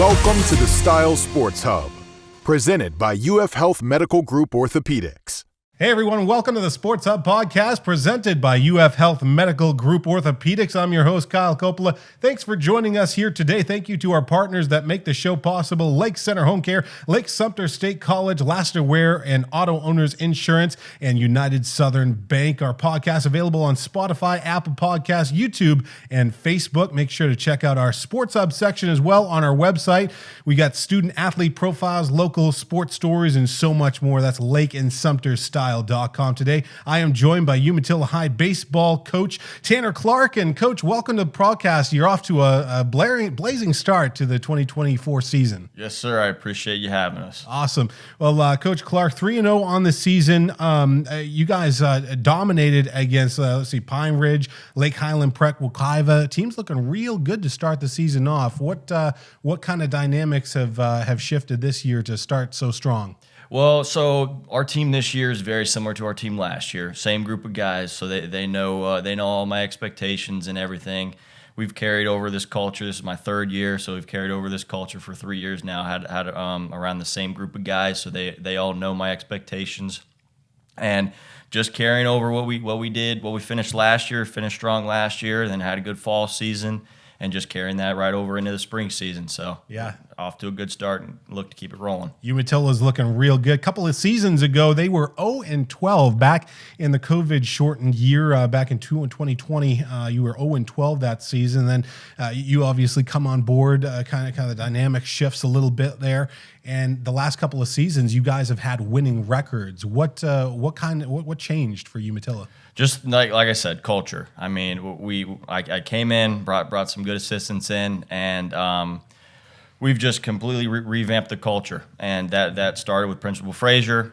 Welcome to the Style Sports Hub, presented by UF Health Medical Group Orthopaedics. Hey everyone, welcome to the Sports Hub podcast presented by UF Health Medical Group Orthopaedics. I'm your host, Kyle Coppola. Thanks for joining us here today. Thank you to our partners that make the show possible: Lake Center Home Care, Lake Sumter State College, Laster Wear and Auto Owners Insurance, and United Southern Bank. Our podcast available on Spotify, Apple Podcasts, YouTube, and Facebook. Make sure to check out our Sports Hub section as well on our website. We got student athlete profiles, local sports stories, and so much more. That's Lake and Sumter Style. Today, I am joined by Umatilla High baseball coach Tanner Clark. And Coach, welcome to the podcast. You're off to a blazing start to the 2024 season. Yes, sir. I appreciate you having us. Awesome. Well, Coach Clark, 3-0 on the season. You guys dominated against, Pine Ridge, Lake Highland, Prec, Wekiva. Team's looking real good to start the season off. What kind of dynamics have shifted this year to start so strong? Well, so our team this year is very similar to our team last year. Same group of guys, so they know all my expectations and everything. We've carried over this culture. This is my third year, so we've carried over this culture for 3 years now. Had around the same group of guys, so they all know my expectations, and just carrying over what we did, what we finished last year, finished strong last year, then had a good fall season. And just carrying that right over into the spring season. So yeah, off to a good start and look to keep it rolling. Umatilla's looking real good. A couple of seasons ago, they were 0-12 back in the COVID-shortened year. Back in 2020, you were 0-12 that season. Then you obviously come on board. Kind of the dynamic shifts a little bit there. And the last couple of seasons, you guys have had winning records. What changed for Umatilla? Just like I said, culture. I mean, I came in, brought some good assistants in, and we've just completely revamped the culture. And that started with Principal Frazier,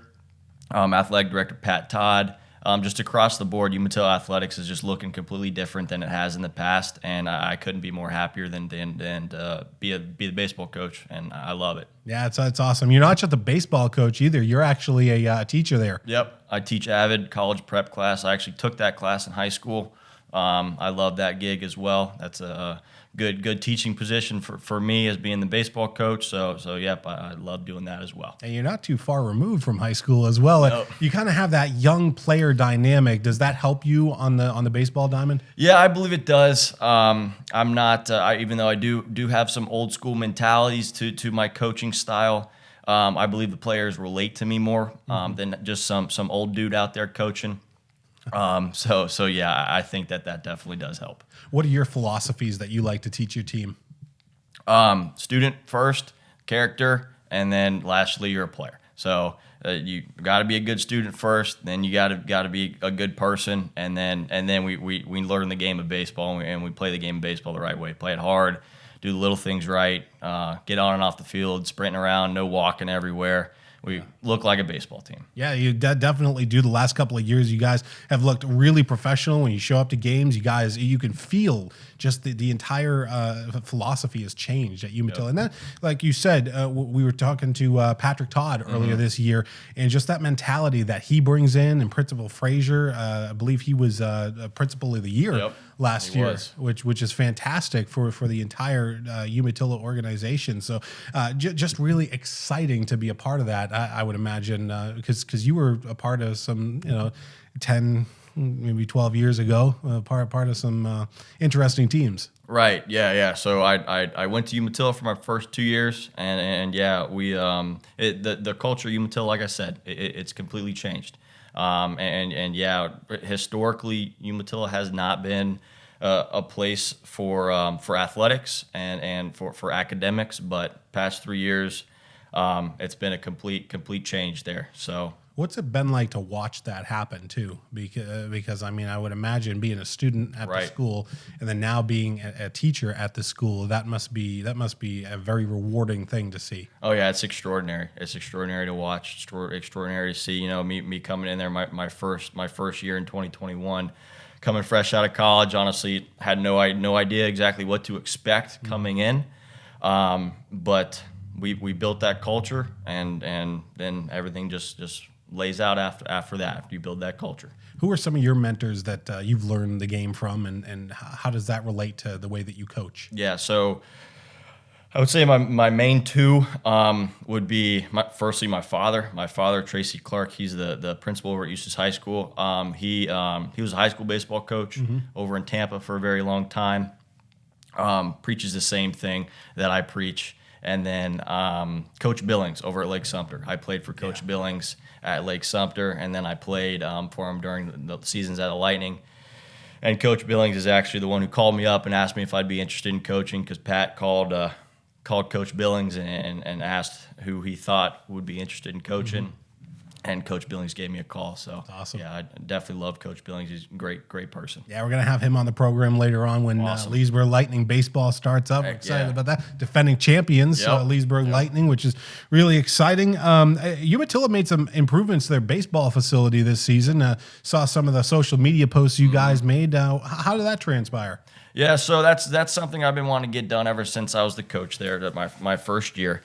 athletic director Pat Todd. Just across the board, Umatilla Athletics is just looking completely different than it has in the past, and I couldn't be more happier than be the baseball coach, and I love it. Yeah, it's awesome. You're not just a baseball coach either. You're actually a teacher there. Yep, I teach AVID college prep class. I actually took that class in high school. I love that gig as well. That's a good teaching position for me as being the baseball coach. So yep, I love doing that as well. And you're not too far removed from high school as well. Nope. You kind of have that young player dynamic. Does that help you on the baseball diamond? Yeah, I believe it does. I'm not even though I do have some old school mentalities to my coaching style. I believe the players relate to me more than just some old dude out there coaching. So yeah, I think that definitely does help. What are your philosophies that you like to teach your team? Student first, character, and then lastly, you're a player. So you got to be a good student first, then you got to be a good person, and then we learn the game of baseball, and we play the game of baseball the right way. Play it hard, do the little things right, get on and off the field, sprinting around, no walking everywhere. We look like a baseball team. Yeah, you definitely do. The last couple of years, you guys have looked really professional. When you show up to games, you can feel just the entire philosophy has changed at Umatilla. Yep. And that, like you said, we were talking to Patrick Todd earlier this year, and just that mentality that he brings in, and Principal Frazier, I believe he was Principal of the Year last year, which is fantastic for the entire Umatilla organization. So just really exciting to be a part of that. I would imagine, because you were a part of some, 10, maybe 12 years ago, part of some interesting teams. Right. Yeah. So I went to Umatilla for my first 2 years, and yeah, we the culture of Umatilla, like I said, it's completely changed. And yeah, historically, Umatilla has not been a place for athletics and for academics, but past 3 years. It's been a complete change there. So what's it been like to watch that happen too? Because I mean, I would imagine being a student at the school and then now being a teacher at the school, that must be a very rewarding thing to see. Oh yeah, it's extraordinary. It's extraordinary to watch. Extraordinary to see. Me coming in there my first year in 2021. Coming fresh out of college, honestly, had no idea exactly what to expect coming in, but we built that culture, and then everything just lays out after that, after you build that culture. Who are some of your mentors that you've learned the game from, and how does that relate to the way that you coach? Yeah, so I would say my main two would be firstly my father. My father, Tracy Clark, he's the principal over at Eustis High School. He was a high school baseball coach over in Tampa for a very long time. Preaches the same thing that I preach. And then Coach Billings over at Lake Sumter. I played for Coach Billings at Lake Sumter, and then I played for him during the seasons at the Lightning. And Coach Billings is actually the one who called me up and asked me if I'd be interested in coaching, because Pat called Coach Billings and asked who he thought would be interested in coaching. And Coach Billings gave me a call. So, awesome. Yeah, I definitely love Coach Billings. He's a great person. Yeah, we're going to have him on the program later on when Leesburg Lightning baseball starts up. We're excited about that. Defending champions, Leesburg Lightning, which is really exciting. Umatilla made some improvements to their baseball facility this season. Saw some of the social media posts you guys made. How did that transpire? Yeah, so that's something I've been wanting to get done ever since I was the coach there at my first year.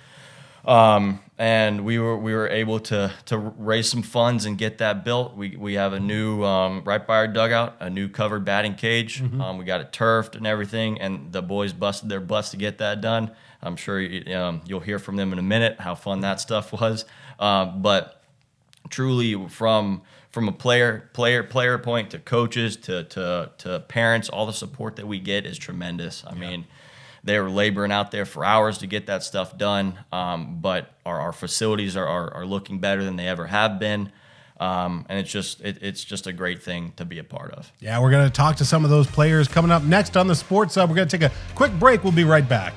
And we were able to raise some funds and get that built. We have a new right by our dugout, a new covered batting cage. We got it turfed and everything, and the boys busted their butts to get that done. I'm sure you'll hear from them in a minute how fun that stuff was. But truly, from a player point to coaches to parents, all the support that we get is tremendous. I mean, they were laboring out there for hours to get that stuff done, but our facilities are looking better than they ever have been, and it's just a great thing to be a part of. Yeah, we're going to talk to some of those players coming up next on the Sports Hub. We're going to take a quick break. We'll be right back.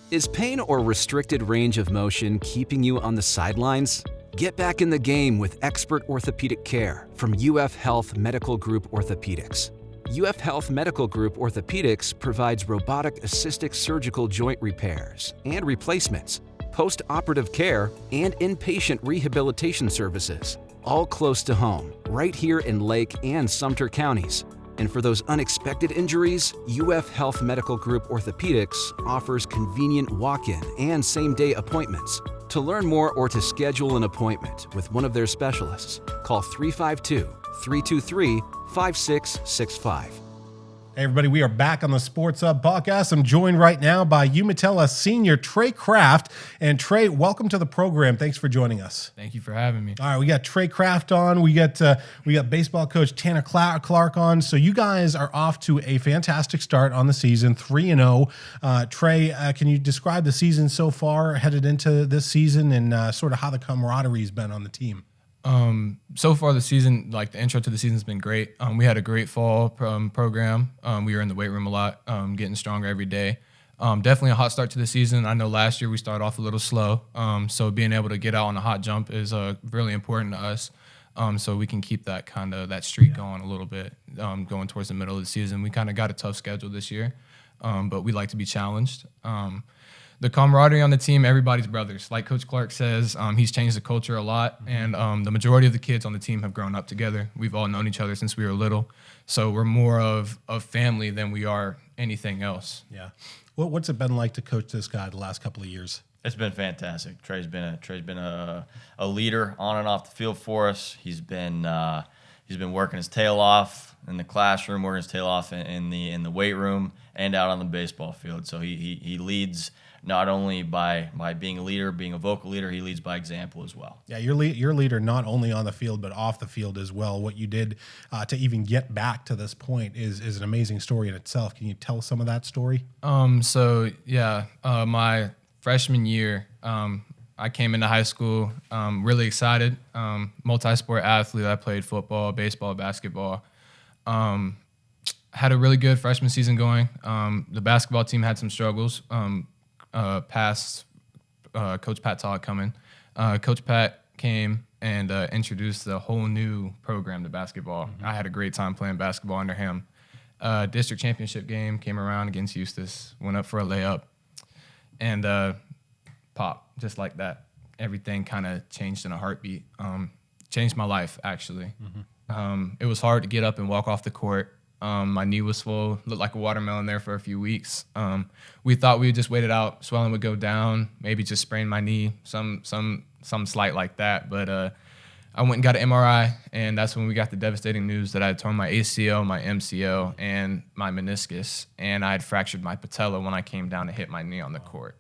Is pain or restricted range of motion keeping you on the sidelines? Get back in the game with expert orthopedic care from UF Health Medical Group Orthopaedics. UF Health Medical Group Orthopaedics provides robotic-assisted surgical joint repairs and replacements, post-operative care, and inpatient rehabilitation services, all close to home, right here in Lake and Sumter counties. And for those unexpected injuries, UF Health Medical Group Orthopaedics offers convenient walk-in and same-day appointments. To learn more or to schedule an appointment with one of their specialists, call 352-323-5665. Hey everybody, we are back on the Sports Hub podcast. I'm joined right now by Umatilla senior Trey Craft. And Trey, welcome to the program. Thanks for joining us. Thank you for having me. All right, we got Trey Craft on. We got baseball coach Tanner Clark on. So you guys are off to a fantastic start on the season, 3-0. Trey, can you describe the season so far, headed into this season, and sort of how the camaraderie's been on the team? So far the season, like the intro to the season's been great. We had a great fall program. We were in the weight room a lot, getting stronger every day. Definitely a hot start to the season. I know last year we started off a little slow. So being able to get out on a hot jump is really important to us. So we can keep that streak going a little bit, going towards the middle of the season. We kind of got a tough schedule this year, but we like to be challenged. The camaraderie on the team, everybody's brothers. Like Coach Clark says, he's changed the culture a lot, and the majority of the kids on the team have grown up together. We've all known each other since we were little, so we're more of family than we are anything else. Yeah. What's it been like to coach this guy the last couple of years? It's been fantastic. Trey's been a leader on and off the field for us. He's been working his tail off in the classroom, working his tail off in the weight room, and out on the baseball field. So he leads not only by being a leader, being a vocal leader, he leads by example as well. Yeah, you're leader not only on the field but off the field as well. What you did to even get back to this point is an amazing story in itself. Can you tell some of that story? My freshman year, I came into high school really excited, multi-sport athlete. I played football, baseball, basketball. Had a really good freshman season going. The basketball team had some struggles. Past Coach Pat saw it coming. Coach Pat came and introduced the whole new program to basketball. Mm-hmm. I had a great time playing basketball under him. District championship game came around against Eustis, went up for a layup, and pop, just like that. Everything kind of changed in a heartbeat. Changed my life, actually. Mm-hmm. It was hard to get up and walk off the court. My knee was full, looked like a watermelon there for a few weeks. We thought we would just wait it out, swelling would go down, maybe just sprain my knee, some slight like that. But I went and got an MRI, and that's when we got the devastating news that I had torn my ACL, my MCL, and my meniscus, and I had fractured my patella when I came down to hit my knee on the court.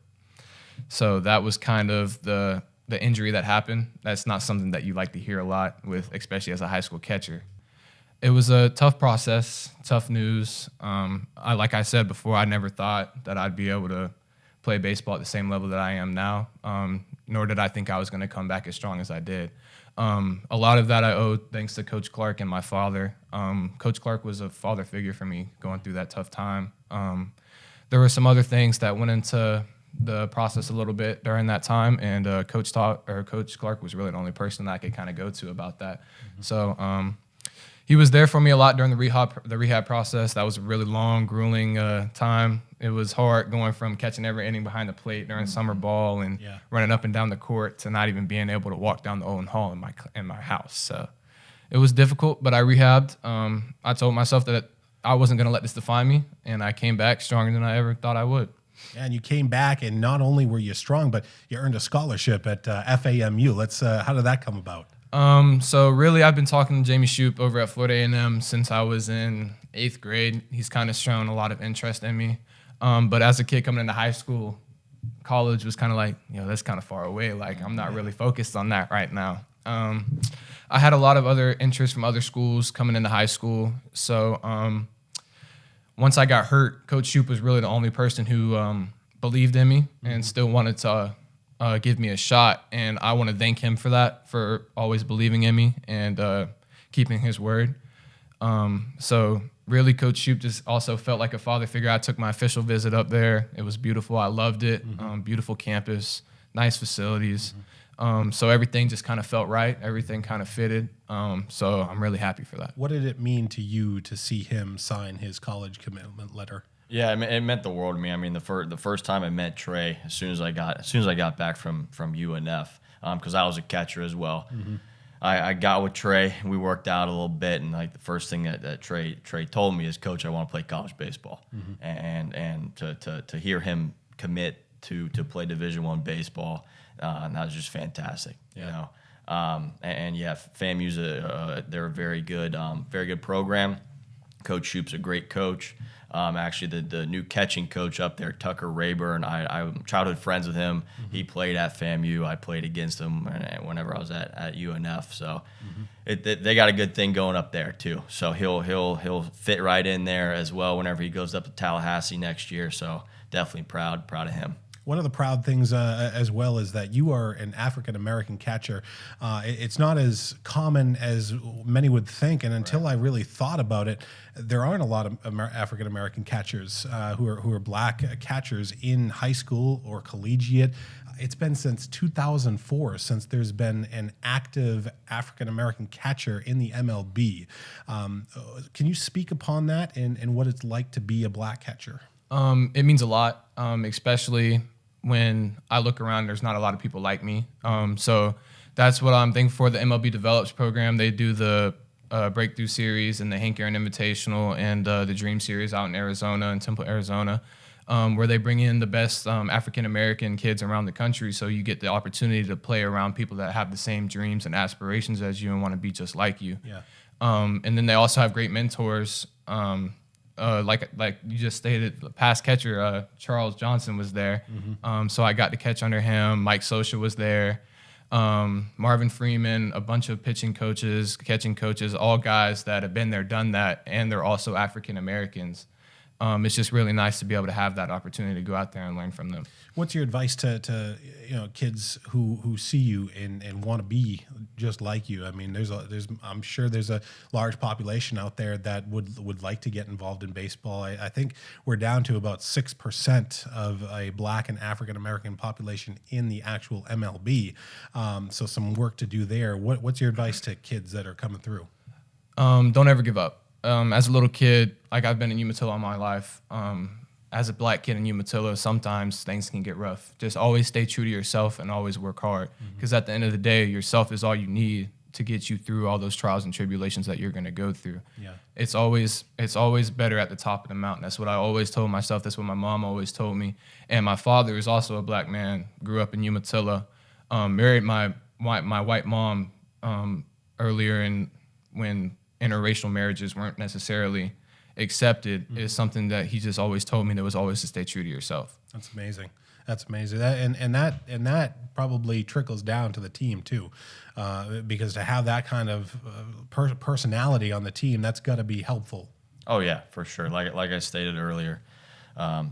So that was kind of the injury that happened. That's not something that you like to hear a lot with, especially as a high school catcher. It was a tough process, tough news. Like I said before, I never thought that I'd be able to play baseball at the same level that I am now, nor did I think I was going to come back as strong as I did. A lot of that I owe thanks to Coach Clark and my father. Coach Clark was a father figure for me going through that tough time. There were some other things that went into the process a little bit during that time, and Coach Clark was really the only person that I could kind of go to about that. Mm-hmm. So he was there for me a lot during the rehab process. That was a really long, grueling time. It was hard going from catching every inning behind the plate during summer ball and running up and down the court to not even being able to walk down the Owen Hall in my house. So it was difficult, but I rehabbed. I told myself that I wasn't going to let this define me, and I came back stronger than I ever thought I would. Yeah, and you came back, and not only were you strong, but you earned a scholarship at FAMU. How did that come about? So really, I've been talking to Jamie Shoup over at Florida A&M since I was in 8th grade. He's kind of shown a lot of interest in me. But as a kid coming into high school, college was kind of like, that's kind of far away. Like, I'm not really focused on that right now. I had a lot of other interest from other schools coming into high school. So once I got hurt, Coach Shoup was really the only person who believed in me and still wanted to give me a shot, and I want to thank him for that, for always believing in me and keeping his word. So really, Coach Shoup just also felt like a father figure. I took my official visit up there. It was beautiful. I loved it. Beautiful campus, nice facilities. So everything just kind of felt right. Everything kind of fitted. So I'm really happy for that. What did it mean to you to see him sign his college commitment letter? Yeah, it meant the world to me. I mean, the first time I met Trey, as soon as I got back from UNF, because I was a catcher as well. Mm-hmm. I got with Trey. We worked out a little bit, and like the first thing that Trey told me is, "Coach, I want to play college baseball," and to hear him commit to play Division I baseball, and that was just fantastic. You know, FAMU's they're a very good program. Coach Shoup's a great coach. Actually, the new catching coach up there, Tucker Rayburn, I'm childhood friends with him. Mm-hmm. He played at FAMU. I played against him whenever I was at UNF. So they got a good thing going up there too. So he'll fit right in there as well whenever he goes up to Tallahassee next year. So definitely proud of him. One of the proud things as well is that you are an African-American catcher. It's not as common as many would think, and until I really thought about it, there aren't a lot of African-American catchers who are black catchers in high school or collegiate. It's been since 2004 since there's been an active African-American catcher in the MLB. Can you speak upon that and what it's like to be a black catcher? It means a lot, especially when I look around, there's not a lot of people like me. So that's what I'm thankful for. The MLB Develops program, they do the Breakthrough Series and the Hank Aaron Invitational and the Dream Series out in Arizona, in Temple, Arizona, where they bring in the best African-American kids around the country. So you get the opportunity to play around people that have the same dreams and aspirations as you and want to be just like you. Yeah. And then they also have great mentors. Like you just stated, the past catcher, Charles Johnson was there. Mm-hmm. So I got to catch under him. Mike Sosha was there. Marvin Freeman, a bunch of pitching coaches, catching coaches, all guys that have been there, done that, and they're also African Americans. It's just really nice to be able to have that opportunity to go out there and learn from them. What's your advice to kids who see you and want to be just like you? I mean, I'm sure there's a large population out there that would like to get involved in baseball. I think we're down to about 6% of a black and African American population in the actual MLB. So some work to do there. What's your advice to kids that are coming through? Don't ever give up. As a little kid, like I've been in Umatilla all my life. As a black kid in Umatilla, sometimes things can get rough. Just always stay true to yourself and always work hard. Because at the end of the day, yourself is all you need to get you through all those trials and tribulations that you're going to go through. Yeah. It's always better at the top of the mountain. That's what I always told myself. That's what my mom always told me. And my father is also a black man, grew up in Umatilla, married my white mom earlier in when interracial marriages weren't necessarily accepted is something that he just always told me, that was always to stay true to yourself. That's amazing. That's amazing. That probably trickles down to the team too, because to have that kind of personality on the team, that's got to be helpful. Oh yeah, for sure. Like I stated earlier,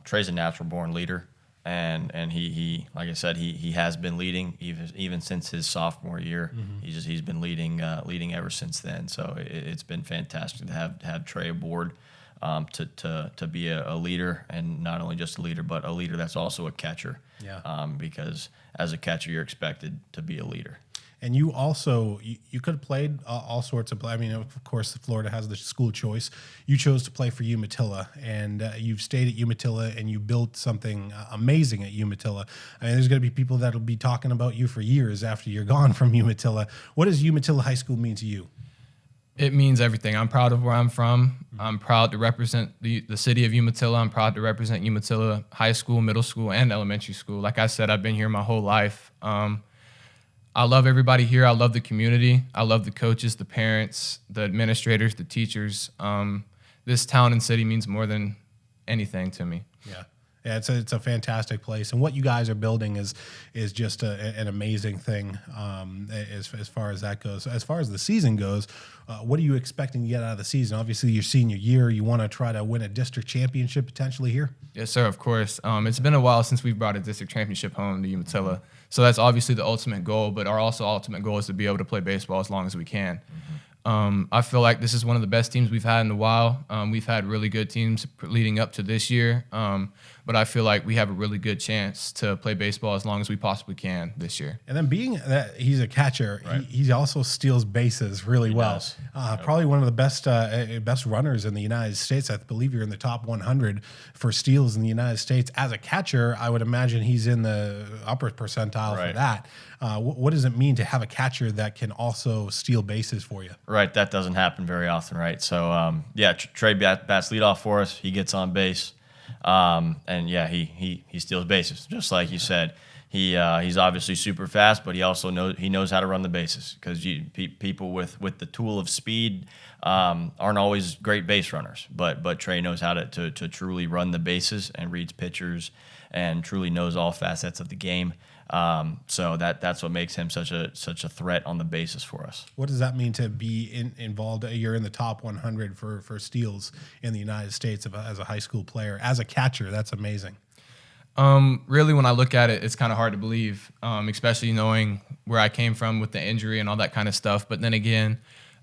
Trey's a natural born leader, and he like I said, he has been leading even since his sophomore year. He's been leading ever since then. So it's been fantastic to have Trey aboard, to be a leader, and not only just a leader, but a leader that's also a catcher. Yeah. Because as a catcher, you're expected to be a leader. And you also, you could have played all sorts of play. I mean, of course, Florida has the school choice. You chose to play for Umatilla, and you've stayed at Umatilla, and you built something amazing at Umatilla. I mean, there's going to be people that will be talking about you for years after you're gone from Umatilla. What does Umatilla High School mean to you? It means everything. I'm proud of where I'm from. I'm proud to represent the city of Umatilla. I'm proud to represent Umatilla High School, middle school, and elementary school. Like I said, I've been here my whole life. I love everybody here. I love the community. I love the coaches, the parents, the administrators, the teachers. This town and city means more than anything to me. Yeah. Yeah, it's a fantastic place, and what you guys are building is just an amazing thing, as far as that goes. As far as the season goes, what are you expecting to get out of the season? Obviously, your senior year, you want to try to win a district championship potentially here. Yes, sir. Of course. It's been a while since we've brought a district championship home to Umatilla, so that's obviously the ultimate goal. But our also ultimate goal is to be able to play baseball as long as we can. I feel like this is one of the best teams we've had in a while. We've had really good teams leading up to this year, but I feel like we have a really good chance to play baseball as long as we possibly can this year. And then being that he's a catcher, Right. he also steals bases really well. does. Probably one of the best runners in the United States. I believe you're in the top 100 for steals in the United States. As a catcher, I would imagine he's in the upper percentile for Right. that. What does it mean to have a catcher that can also steal bases for you? Right, that doesn't happen very often, right? So, Trey bats leadoff for us. He gets on base, and yeah, he steals bases, just like you said. He's obviously super fast, but he also knows how to run the bases, because people with the tool of speed aren't always great base runners. But Trey knows how to truly run the bases and reads pitchers and truly knows all facets of the game. So that's what makes him such a threat on the bases for us. What does that mean to be involved? You're in the top 100 for steals in the United States as a high school player. As a catcher, that's amazing. Really, when I look at it, it's kind of hard to believe, especially knowing where I came from with the injury and all that kind of stuff. But then again,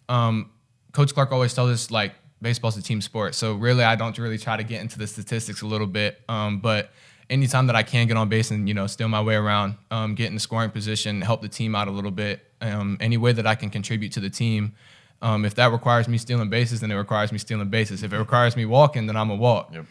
Coach Clark always tells us, like, baseball's a team sport. So really, I don't really try to get into the statistics a little bit. But anytime that I can get on base and, steal my way around, get in the scoring position, help the team out a little bit, any way that I can contribute to the team. If that requires me stealing bases, then it requires me stealing bases. If it requires me walking, then I'm a walk. Yep.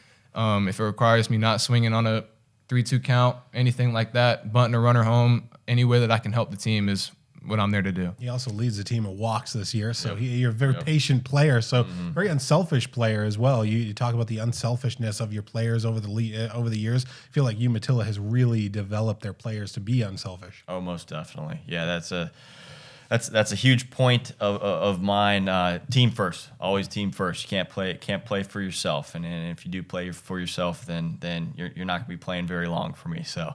If it requires me not swinging on a 3-2 count, anything like that, bunting a runner home, any way that I can help the team is what I'm there to do. He also leads the team in walks this year, so you're a very patient player, so very unselfish player as well. You talk about the unselfishness of your players over the years. I feel like Umatilla has really developed their players to be unselfish. Oh, most definitely. Yeah, that's a huge point of mine. Team first, always team first. You can't play for yourself, and if you do play for yourself, then you're not going to be playing very long for me. So,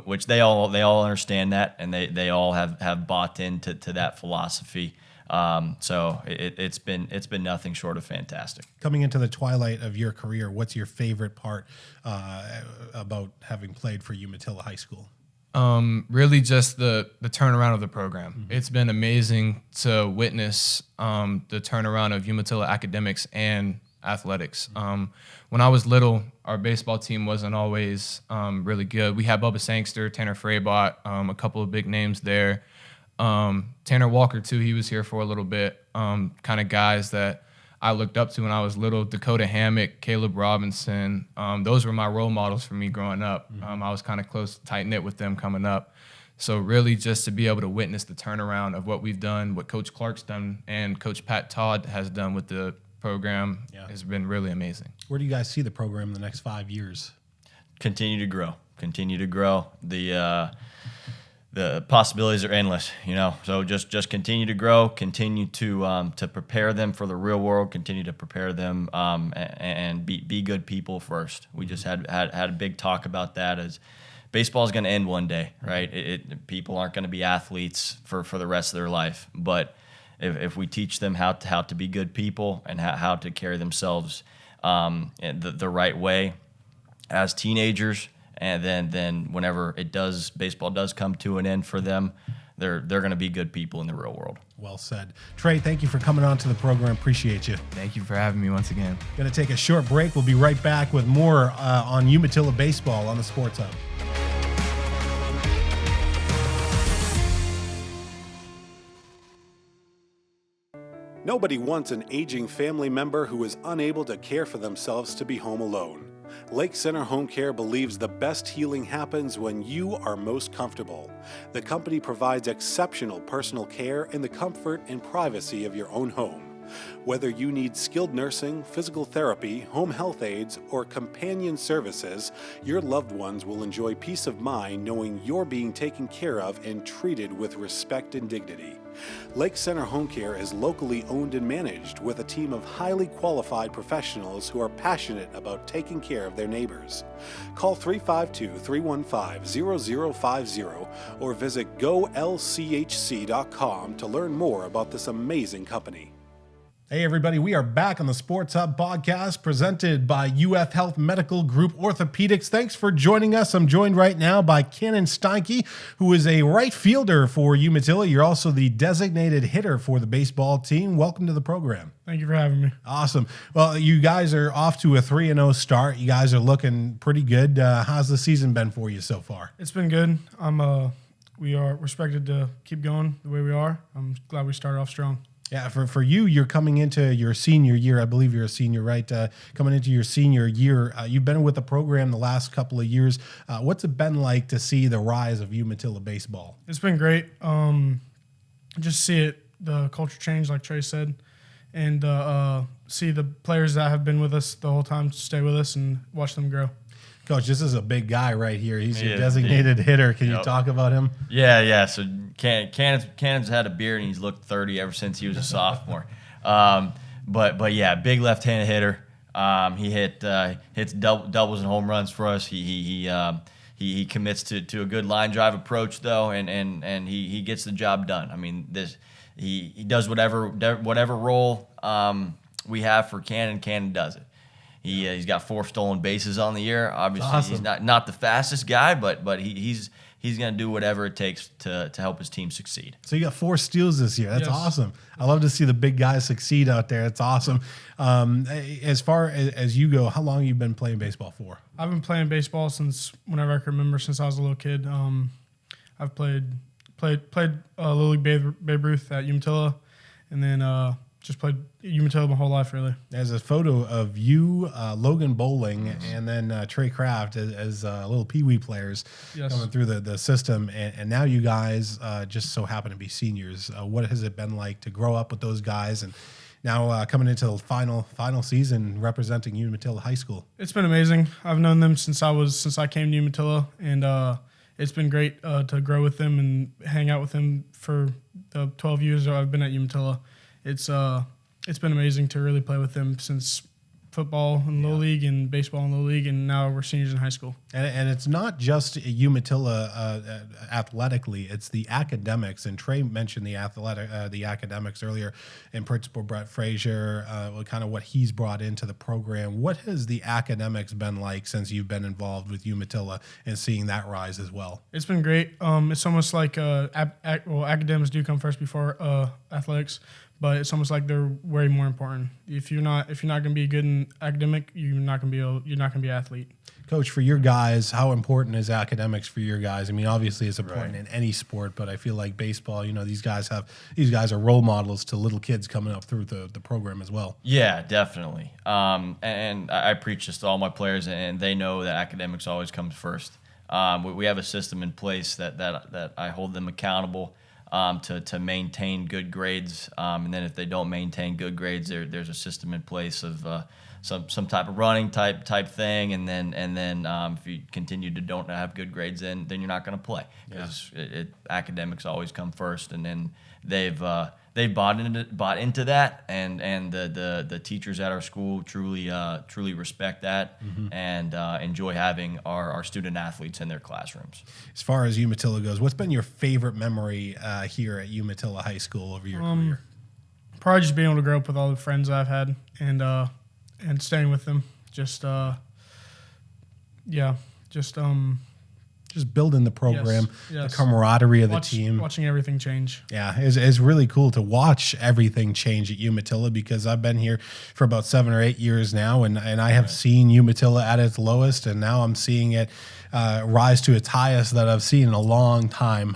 which they all understand that, and they all have bought into that philosophy. So it's been nothing short of fantastic. Coming into the twilight of your career, what's your favorite part about having played for Umatilla High School? Really just the turnaround of the program. It's been amazing to witness the turnaround of Umatilla academics and athletics. When I was little, our baseball team wasn't always really good. We had Bubba Sangster, Tanner Fraybot, a couple of big names there. Tanner Walker, too, he was here for a little bit. Kind of guys that I looked up to when I was little. Dakota Hammock, Caleb Robinson. Those were my role models for me growing up. I was kind of close, tight-knit with them coming up. So really just to be able to witness the turnaround of what we've done, what Coach Clark's done, and Coach Pat Todd has done with the program has been really amazing. Where do you guys see the program in the next 5 years? Continue to grow. the possibilities are endless, So just continue to grow, continue to prepare them for the real world, continue to prepare them and be good people first. We just had a big talk about that as baseball is going to end one day, right? People aren't going to be athletes for the rest of their life, but if we teach them how to be good people and how to carry themselves the right way as teenagers, and then whenever baseball does come to an end for them, they're going to be good people in the real world. Well said. Trey, thank you for coming on to the program. Appreciate you. Thank you for having me once again. Going to take a short break. We'll be right back with more on Umatilla baseball on the Sports Hub. Nobody wants an aging family member who is unable to care for themselves to be home alone. Lake Center Home Care believes the best healing happens when you are most comfortable. The company provides exceptional personal care in the comfort and privacy of your own home. Whether you need skilled nursing, physical therapy, home health aides, or companion services, your loved ones will enjoy peace of mind knowing you're being taken care of and treated with respect and dignity. Lake Center Home Care is locally owned and managed with a team of highly qualified professionals who are passionate about taking care of their neighbors. Call 352-315-0050 or visit golchc.com to learn more about this amazing company. Hey everybody, we are back on the Sports Hub podcast presented by UF Health Medical Group Orthopaedics. Thanks for joining us. I'm joined right now by Kannon Steinke, who is a right fielder for Umatilla. You're also the designated hitter for the baseball team. Welcome to the program. Thank you for having me. Awesome. Well, you guys are off to a 3-0 start. You guys are looking pretty good. How's the season been for you so far? It's been good. We are expected to keep going the way we are. I'm glad we started off strong. Yeah, for you, you're coming into your senior year. I believe you're a senior, right? Coming into your senior year, you've been with the program the last couple of years. What's it been like to see the rise of Umatilla baseball? It's been great. Just see it, the culture change, like Trey said, and see the players that have been with us the whole time stay with us and watch them grow. Coach, this is a big guy right here. He's your designated hitter. Can you talk about him? Yeah. So Cannon's had a beard and he's looked 30 ever since he was a sophomore. But yeah, big left-handed hitter. He hits doubles and home runs for us. He commits to a good line drive approach though, and he gets the job done. I mean, he does whatever role we have for Kannon. Kannon does it. He's got 4 stolen bases on the year. Obviously, awesome. He's not the fastest guy, but he's going to do whatever it takes to help his team succeed. So you got 4 steals this year. That's Yes. awesome. I love to see the big guys succeed out there. It's awesome. As far as you go, how long have you been playing baseball for? I've been playing baseball since whenever I can remember, since I was a little kid. I've played Little League Babe Ruth at Umatilla, and then just played Umatilla my whole life, really. There's a photo of you, Logan Bowling, and then Trey Craft as little peewee players coming through the system. And now you guys just so happen to be seniors. What has it been like to grow up with those guys and now coming into the final season representing Umatilla High School? It's been amazing. I've known them since I came to Umatilla, and it's been great to grow with them and hang out with them for the 12 years that I've been at Umatilla. It's been amazing to really play with them since football in Little League and baseball in Little League, and now we're seniors in high school. And it's not just Umatilla athletically; it's the academics. And Trey mentioned the academics earlier, and Principal Brett Frazier, kind of what he's brought into the program. What has the academics been like since you've been involved with Umatilla and seeing that rise as well? It's been great. It's almost like academics do come first before athletics. But it's almost like they're way more important. If you're not going to be good in academic, you're not going to be an athlete. Coach, for your guys, how important is academics for your guys? I mean, obviously it's important in any sport, but I feel like baseball, these guys are role models to little kids coming up through the program as well. Yeah, definitely. And I preach this to all my players, and they know that academics always comes first. We have a system in place that I hold them accountable to maintain good grades, and then if they don't maintain good grades, there's a system in place of some type of running type thing, and then if you continue to don't have good grades, then you're not going to play, because academics always come first. And then they've bought into that, and the teachers at our school truly respect that, and enjoy having our student athletes in their classrooms. As far as Umatilla goes, what's been your favorite memory here at Umatilla High School over your career? Probably just being able to grow up with all the friends I've had, and staying with them. Just building the program, yes. the camaraderie of the team. Watching everything change. Yeah, it's really cool to watch everything change at Umatilla, because I've been here for about 7 or 8 years now, and I have seen Umatilla at its lowest, and now I'm seeing it rise to its highest that I've seen in a long time.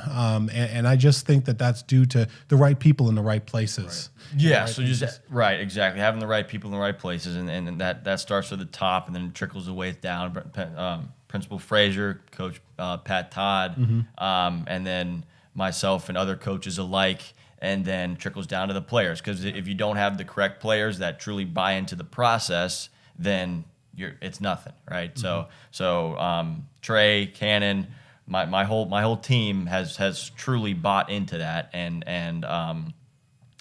And I just think that that's due to the right people in the right places. Yeah, so exactly, having the right people in the right places, and that starts at the top, and then it trickles the way down. Principal Frazier, Coach Pat Todd, and then myself and other coaches alike, and then trickles down to the players. Because if you don't have the correct players that truly buy into the process, then it's nothing, right? So Trey, Cannon, my whole team has truly bought into that, and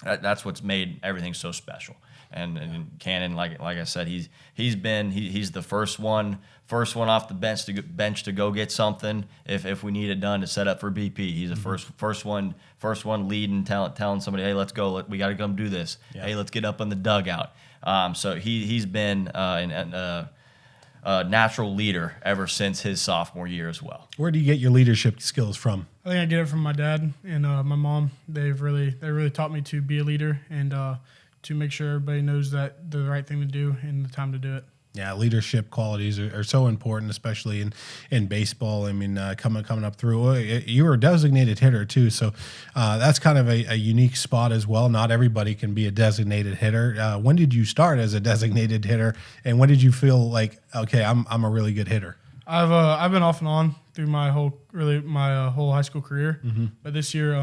that's what's made everything so special. And Cannon, like I said, he's the first one off the bench to go get something if we need it done to set up for BP. He's the first one leading, telling somebody, hey, let's go, we got to come do this. Yeah. Hey, let's get up in the dugout. So he's been a natural leader ever since his sophomore year as well. Where do you get your leadership skills from? I think I get it from my dad and my mom. They really taught me to be a leader, and to make sure everybody knows that the right thing to do and the time to do it. Yeah, leadership qualities are so important, especially in baseball. I mean, coming up through, you were a designated hitter too, so that's kind of a unique spot as well. Not everybody can be a designated hitter. When did you start as a designated hitter, and when did you feel like, okay, I'm a really good hitter? I've been off and on through my whole high school career, but this year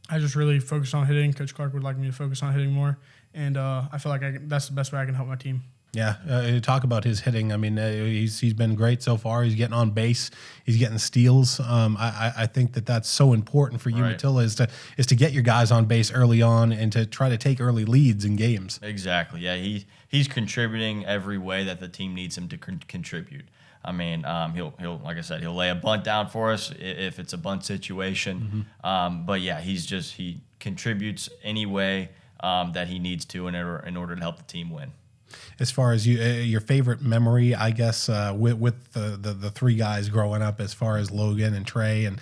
I just really focused on hitting. Coach Clark would like me to focus on hitting more, and I feel like that's the best way I can help my team. Yeah, talk about his hitting. I mean, he's been great so far. He's getting on base. He's getting steals. I think that's so important for Umatilla is to get your guys on base early on and to try to take early leads in games. Exactly. Yeah, he's contributing every way that the team needs him to contribute. I mean, he'll like I said, he'll lay a bunt down for us if it's a bunt situation. But yeah, he contributes any way that he needs to in order to help the team win. As far as your favorite memory, I guess, with the three guys growing up, as far as Logan and Trey, and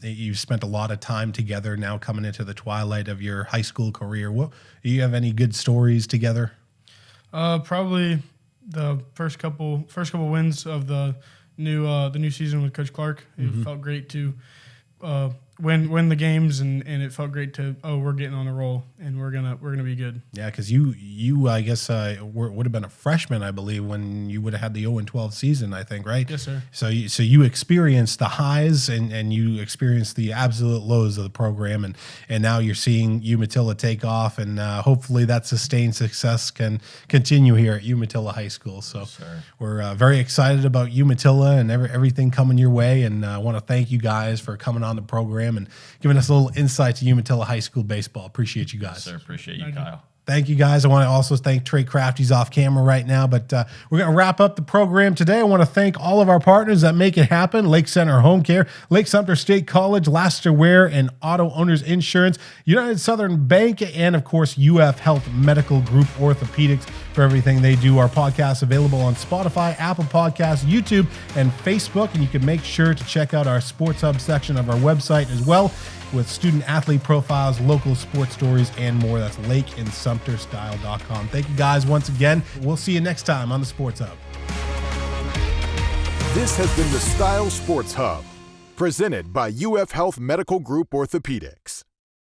you've spent a lot of time together now coming into the twilight of your high school career. Do you have any good stories together? Probably the first couple wins of the new season with Coach Clark. It felt great to win the games, and it felt great to we're getting on a roll and we're gonna be good. Yeah, because you I guess would have been a freshman, I believe, when you would have had the 0-12 season, I think, right? Yes, sir. So you experienced the highs and you experienced the absolute lows of the program, and now you're seeing Umatilla take off, and hopefully that sustained success can continue here at Umatilla High School. So we're very excited about Umatilla and everything coming your way, and I want to thank you guys for coming on the program and giving us a little insight to Umatilla High School baseball. Appreciate you guys. Yes, sir. Appreciate you, Kyle. Thank you, guys. I want to also thank Trey Craft. He's off camera right now, but we're going to wrap up the program today. I want to thank all of our partners that make it happen: Lake Center Home Care, Lake Sumter State College, Laster Wear and Auto Owners Insurance, United Southern Bank, and, of course, UF Health Medical Group Orthopaedics for everything they do. Our podcast available on Spotify, Apple Podcasts, YouTube, and Facebook, and you can make sure to check out our Sports Hub section of our website as well, with student-athlete profiles, local sports stories, and more. That's lakeandsumterstyle.com. Thank you, guys, once again. We'll see you next time on the Sports Hub. This has been the Style Sports Hub, presented by UF Health Medical Group Orthopaedics.